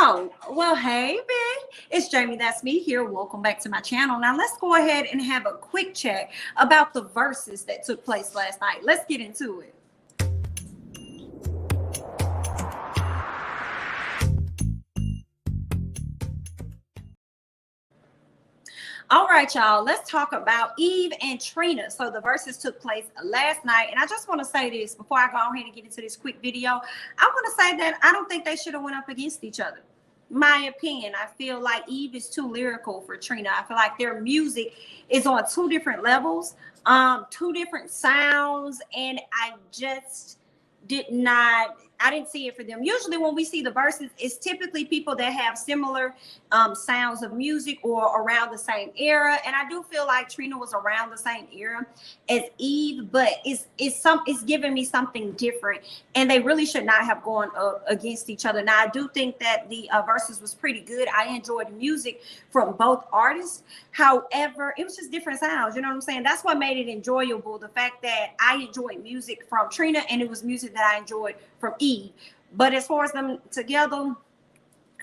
Oh, well, hey, babe. It's Jamie, that's me here. Welcome back to my channel. Now, let's go ahead and have a quick chat about the verses that took place last night. Let's get into it. All right, y'all, let's talk about Eve and Trina. So the verses took place last night. And I just want to say this before I go ahead and get into this quick video. I want to say that I don't think they should have went up against each other. My opinion, I feel like Eve is too lyrical for Trina. I feel like their music is on two different levels, two different sounds, and I didn't see it for them. Usually when we see the verses, it's typically people that have similar sounds of music or around the same era. And I do feel like Trina was around the same era as Eve, but it's giving me something different. And they really should not have gone up against each other. Now, I do think that the verses was pretty good. I enjoyed the music from both artists. However, it was just different sounds. You know what I'm saying? That's what made it enjoyable. The fact that I enjoyed music from Trina and it was music that I enjoyed from Eve. But as far as them together,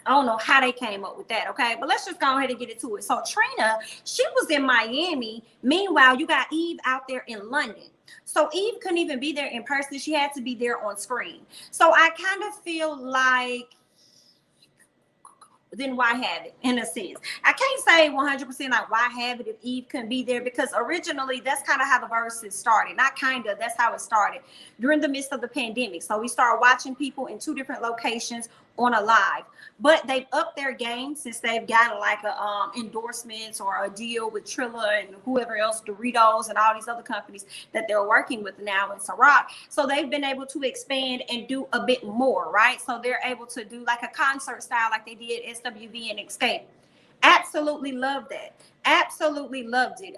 I don't know how they came up with that. Okay, but let's just go ahead and get into it. So Trina, she was in Miami. Meanwhile, you got Eve out there in London. So Eve couldn't even be there in person. She had to be there on screen. So I kind of feel like, then why have it in a sense? I can't say 100% like why have it if Eve couldn't be there, because originally that's kind of how the verses started. Not kind of, that's how it started during the midst of the pandemic. So we started watching people in two different locations on a live, but they've upped their game since they've gotten like a endorsements or a deal with Trilla and whoever else, Doritos and all these other companies that they're working with now in Ciroc. So they've been able to expand and do a bit more, right? So they're able to do like a concert style like they did SWV and Escape. Absolutely loved that. Absolutely loved it.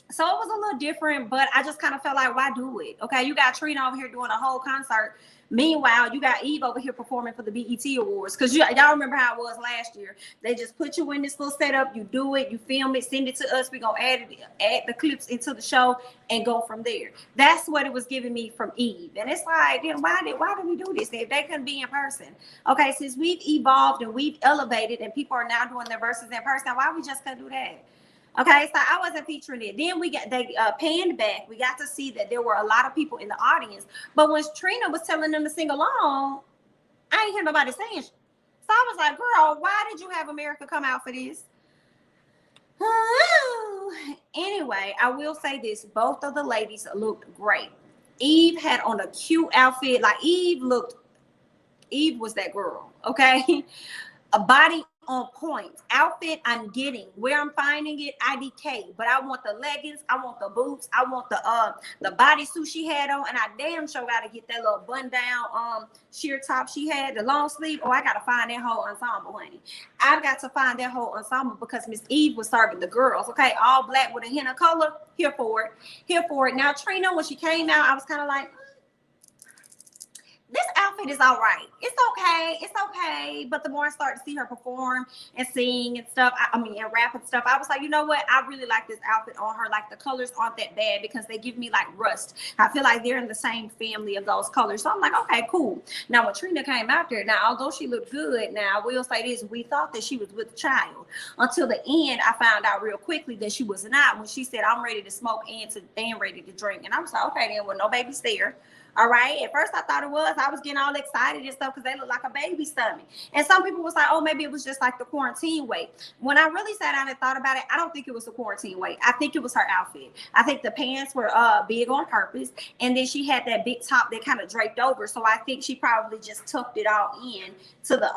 So it was a little different, but I just kind of felt like, why do it? Okay, you got Trina over here doing a whole concert. Meanwhile, you got Eve over here performing for the BET Awards. Because y'all remember how it was last year. They just put you in this little setup. You do it. You film it. Send it to us. We're going to add the clips into the show and go from there. That's what it was giving me from Eve. And it's like, then why did we do this if they couldn't be in person? Okay, since we've evolved and we've elevated and people are now doing their verses in person, why we just couldn't do that? Okay, so I wasn't featuring it. Then they panned back. We got to see that there were a lot of people in the audience. But when Trina was telling them to sing along, I ain't hear nobody saying. So I was like, girl, why did you have America come out for this? Anyway, I will say this. Both of the ladies looked great. Eve had on a cute outfit. Like Eve was that girl, okay? A body on point. Outfit I'm getting. Where I'm finding it, IDK. But I want the leggings, I want the boots, I want the bodysuit she had on, and I damn sure gotta get that little bun down sheer top she had, the long sleeve. Oh, I gotta find that whole ensemble, honey. I've got to find that whole ensemble because Miss Eve was serving the girls. Okay, all black with a hint of color. Here for it. Here for it. Now Trina, when she came out, I was kind of like, this outfit is all right. It's okay. It's okay. But the more I start to see her perform and sing and stuff, and rap and stuff, I was like, you know what? I really like this outfit on her. Like the colors aren't that bad because they give me like rust. I feel like they're in the same family of those colors. So I'm like, okay, cool. Now when Trina came out there, now although she looked good, now I will say this, we thought that she was with a child. Until the end, I found out real quickly that she was not when she said, I'm ready to smoke and ready to drink. And I was like, okay, then, well, no baby's there. All right. At first, I thought it was. I was getting all excited and stuff because they look like a baby stomach. And some people was like, oh, maybe it was just like the quarantine weight. When I really sat down and thought about it, I don't think it was the quarantine weight. I think it was her outfit. I think the pants were big on purpose. And then she had that big top that kind of draped over. So I think she probably just tucked it all in to the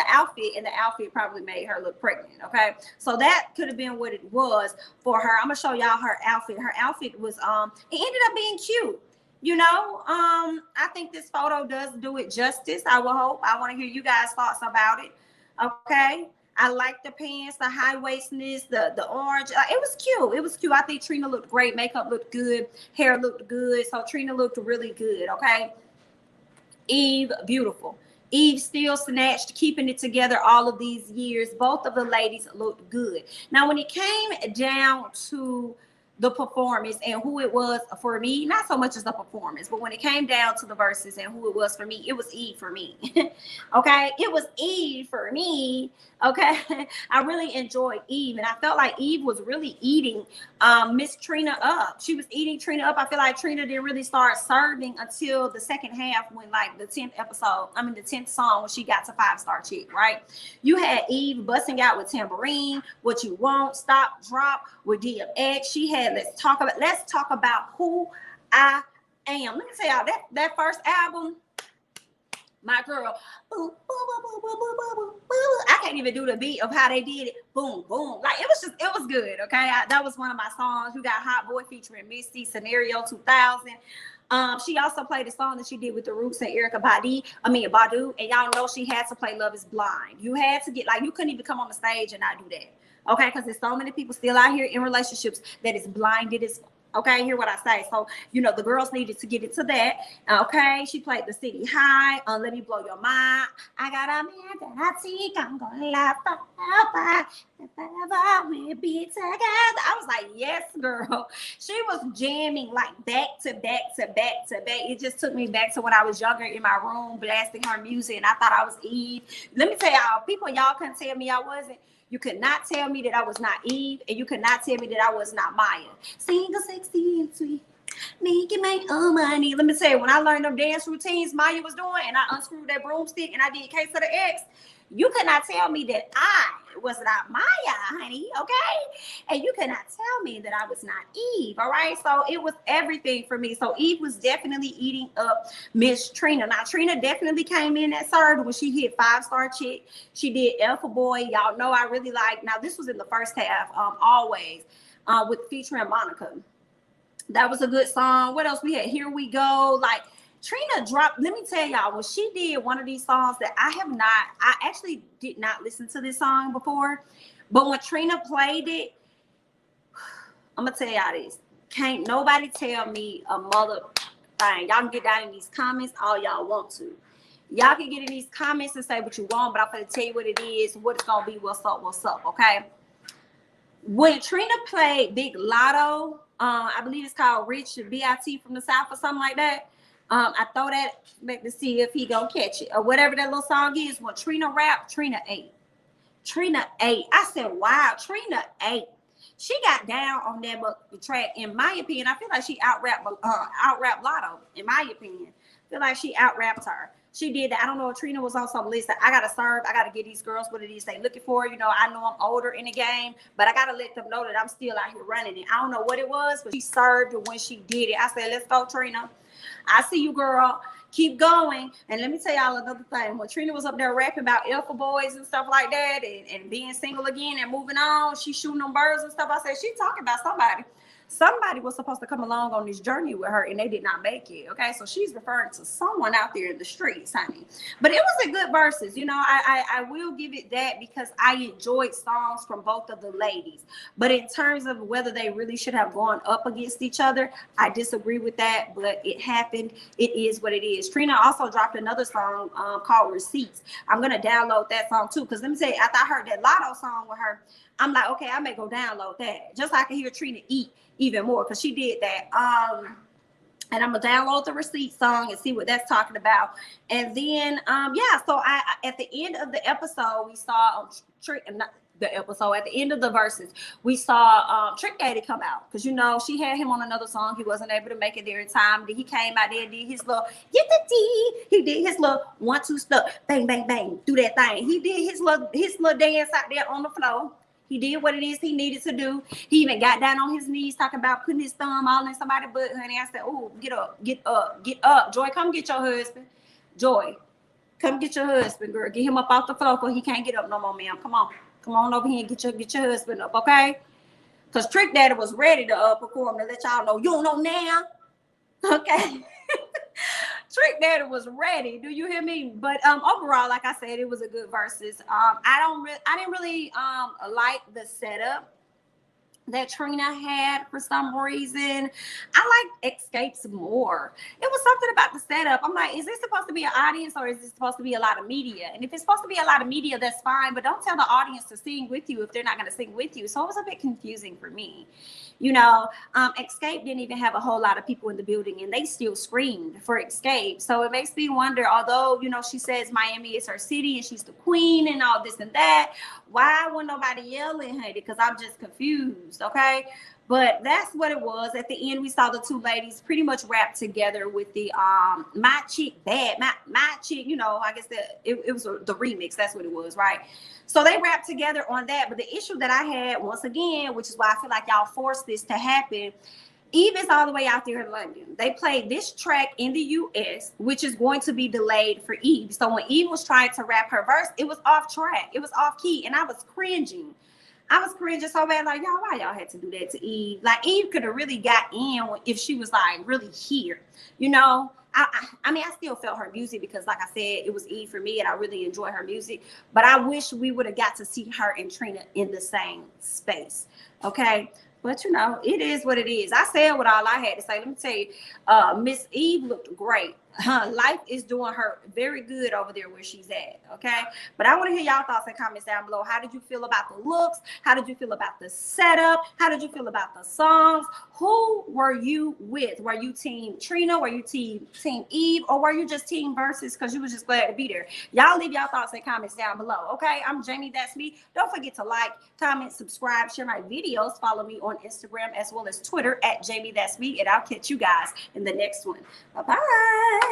outfit. And the outfit probably made her look pregnant. Okay. So that could have been what it was for her. I'm going to show y'all her outfit. Her outfit was, it ended up being cute. You know, I think this photo does do it justice. I will hope. I want to hear you guys' thoughts about it. Okay. I like the pants, the high waistness, the orange. It was cute. It was cute. I think Trina looked great. Makeup looked good. Hair looked good. So Trina looked really good. Okay. Eve, beautiful. Eve still snatched, keeping it together all of these years. Both of the ladies looked good. Now, when it came down to the performance and who it was for me, not so much as the performance, but when it came down to the verses and who it was for me, it was Eve for me. Okay, it was Eve for me. Okay, I really enjoyed Eve, and I felt like Eve was really eating Miss Trina up. She was eating Trina up. I feel like Trina didn't really start serving until the second half, when like the 10th episode, I mean the 10th song, when she got to 5-star chick, right? You had Eve busting out with Tambourine, What You Want, Stop, Drop with DMX. She had Let's Talk About Who I Am. Let me tell y'all, that first album, my girl, boom, boom, boom, boom, boom, boom, boom, boom, boom. I can't even do the beat of how they did it. Boom, boom. Like it was good. Okay, that was one of my songs. You got Hot Boy featuring Misty, Scenario 2000. She also played a song that she did with the Roots and Erykah Badu, and y'all know she had to play Love Is Blind. You had to get, like, you couldn't even come on the stage and not do that. Okay, because there's so many people still out here in relationships that is blinded as. Okay, hear what I say. So, you know, the girls needed to get into that. Okay, she played The City High. Let Me Blow Your Mind. I got a man that I think I'm gonna laugh forever. We'll be together. I was like, yes, girl. She was jamming like back to back to back to back. It just took me back to when I was younger in my room blasting her music, and I thought I was Eve. Let me tell y'all, people, y'all couldn't tell me I wasn't. You could not tell me that I was not Eve, and you could not tell me that I was not Maya. Single, sexy, and sweet, making my own money. Let me tell you, when I learned them dance routines Maya was doing, and I unscrewed that broomstick, and I did Case of the X, you could not tell me that I was not Maya, honey, okay? And you could not tell me that I was not Eve, all right? So it was everything for me. So Eve was definitely eating up Miss Trina. Now, Trina definitely came in at third when she hit 5-star chick. She did Alpha Boy. Y'all know I really like, now this was in the first half, Always, with featuring Monica. That was a good song. What else we had? Here We Go. Like, Trina dropped, let me tell y'all, when she did one of these songs that I actually did not listen to this song before, but when Trina played it, I'm gonna tell y'all this. Can't nobody tell me a mother thing. Y'all can get down in these comments all y'all want to. Y'all can get in these comments and say what you want, but I'm gonna tell you what it is, what it's gonna be, what's up, okay? When Trina played Big Lotto, I believe it's called Rich B.I.T. from the South or something like that. I throw that back to see if he gonna catch it or whatever that little song is. When Trina rapped, Trina ate. I said, wow, Trina ate. She got down on that track. In my opinion, I feel like she out-rapped Lotto. In my opinion, I feel like she out-rapped her. She did that. I don't know if Trina was on some list that I gotta serve. I gotta get these girls what it is they looking for. You know, I know I'm older in the game, but I gotta let them know that I'm still out here running it. I don't know what it was, but she served when she did it. I said, let's go, Trina. I see you, girl. Keep going. And let me tell y'all another thing. When Trina was up there rapping about alpha boys and stuff like that, and being single again and moving on, she shooting them birds and stuff. I said, she talking about somebody. Somebody was supposed to come along on this journey with her, and they did not make it. Okay, so she's referring to someone out there in the streets, honey. But it was a good verses. You know, I will give it that, because I enjoyed songs from both of the ladies. But in terms of whether they really should have gone up against each other, I disagree with that. But it happened. It is what it is. Trina also dropped another song called Receipts. I'm gonna download that song too, because let me tell you, after I heard that Lotto song with her, I'm like, okay, I may go download that just so I can hear Trina eat even more, because she did that. And I'm gonna download the Receipt song and see what that's talking about. And then yeah, so I at the end of the episode we saw at the end of the verses we saw Trick Daddy come out, because you know she had him on another song. He wasn't able to make it there in time. He came out there and did his little he did his little 1-2 step, bang bang bang, do that thing. He did his little dance out there on the floor. He did what it is he needed to do. He even got down on his knees talking about putting his thumb all in somebody's butt, honey. I said, oh, get up. Joy, come get your husband. Joy, come get your husband, girl. Get him up off the floor, because he can't get up no more, ma'am. Come on over here and get your husband up, okay? Because Trick Daddy was ready to perform to let y'all know. You don't know now, okay? Trick Daddy was ready. Do you hear me? But overall, like I said, it was a good versus. I didn't really like the setup that Trina had for some reason. I like Escapes more. It was something about the setup. I'm like, is this supposed to be an audience or is this supposed to be a lot of media? And if it's supposed to be a lot of media, that's fine, but don't tell the audience to sing with you if they're not going to sing with you. So it was a bit confusing for me. You know, Escape didn't even have a whole lot of people in the building and they still screamed for Escape. So it makes me wonder, although, you know, she says Miami is her city and she's the queen and all this and that, why wasn't nobody yelling, honey? Because I'm just confused, okay? But that's what it was. At the end, we saw the two ladies pretty much rap together with the My Chick Bad, my Chick, you know, I guess it was the remix. That's what it was, right? So they rapped together on that. But the issue that I had, once again, which is why I feel like y'all forced this to happen, Eve is all the way out there in London. They played this track in the US, which is going to be delayed for Eve. So when Eve was trying to rap her verse, it was off track. It was off key. And I was cringing. I was cringing so bad, like, y'all, why y'all had to do that to Eve? Like, Eve could have really got in if she was, like, really here, you know? I mean, I still felt her music because, like I said, it was Eve for me, and I really enjoy her music. But I wish we would have got to see her and Trina in the same space, okay? But, you know, it is what it is. I said what all I had to say. Let me tell you, Miss Eve looked great. Life is doing her very good over there where she's at, okay? But I want to hear y'all thoughts and comments down below. How did you feel about the looks? How did you feel about the setup? How did you feel about the songs? Who were you with? Were you team Trina? Were you team Eve? Or were you just team Versus because you was just glad to be there? Y'all leave y'all thoughts and comments down below, okay? I'm Jamie, that's me. Don't forget to like, comment, subscribe, share my videos. Follow me on Instagram as well as Twitter at Jamie, that's me. And I'll catch you guys in the next one. Bye-bye.